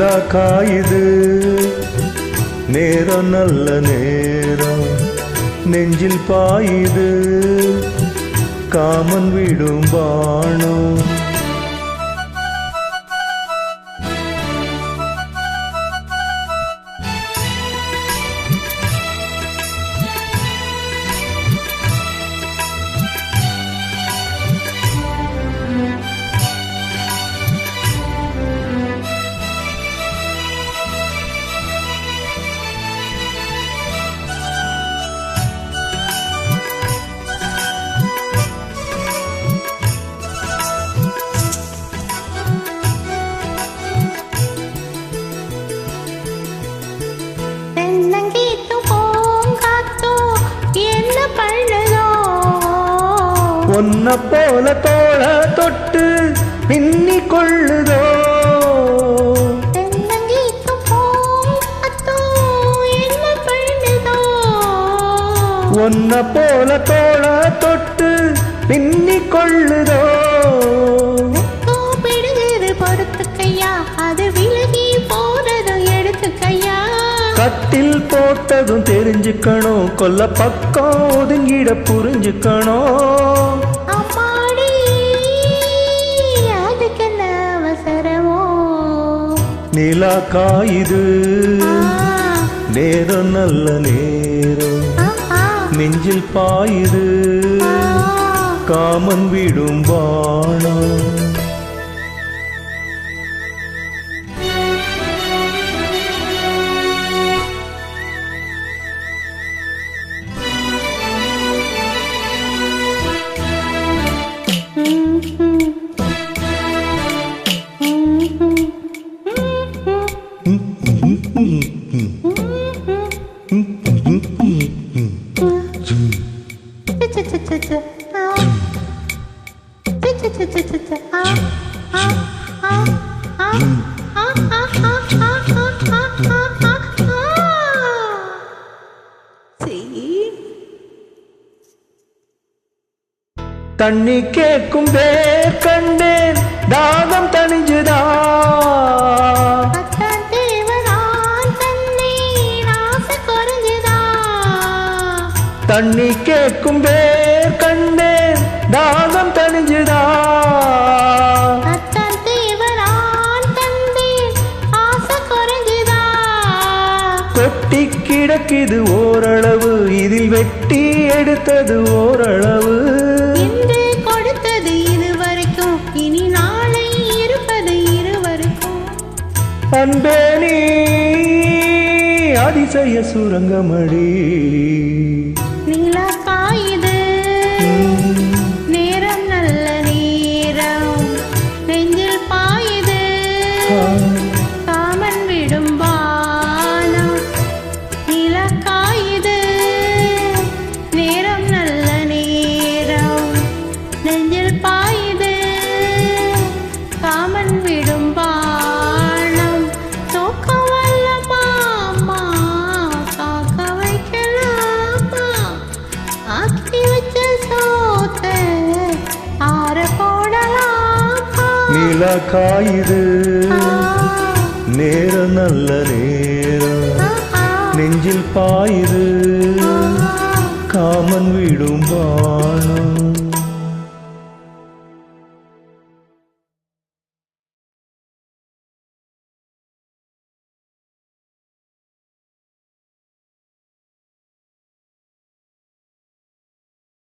நிலா காயுது நேரம் நல்ல நேரம் நெஞ்சில் பாயுது காமன் விடும் பாணம் ஒன்ன போல தோள தொட்டு பின்னிக் கொள்ளுதோ ஒன்ன போல தோள தொட்டு பின்னிக் கொள்ளுதோ பொறுத்துக்கையா அது விலகி போறதும் எடுத்துக்கையா கட்டில் போட்டதும் தெரிஞ்சுக்கணும் கொல்ல பக்கம் ஒதுங்கிட புரிஞ்சுக்கணும் நிலா காயுது நேரம் நல்ல நேரம் நெஞ்சில் பாயுது காமன் விடும் பாணம் தண்ணி கேட்கும் பேர் கண்டேன் தாகம் தணிஞ்சுதா தண்ணி கேட்கும் பேர் கண்டேன் தாகம் தணிஞ்சுதா கொட்டி கிடக்குது ஓரளவு இதில் வெட்டி எடுத்தது ஓரளவு அன்பே நீ அதிசய சுரங்கமடி நிலா காயுது நேரம் நல்ல நேரம் நெஞ்சில் பாயுது காமன் விடும் பாணம் நிலா காயுது நேரம் நல்ல நேரம் நெஞ்சில் பாயுது காமன் விடும் பாணம் நிலா காயுது நேரம் நல்ல நேரம் நெஞ்சில் பாயுது காமன் விடும் பாணம்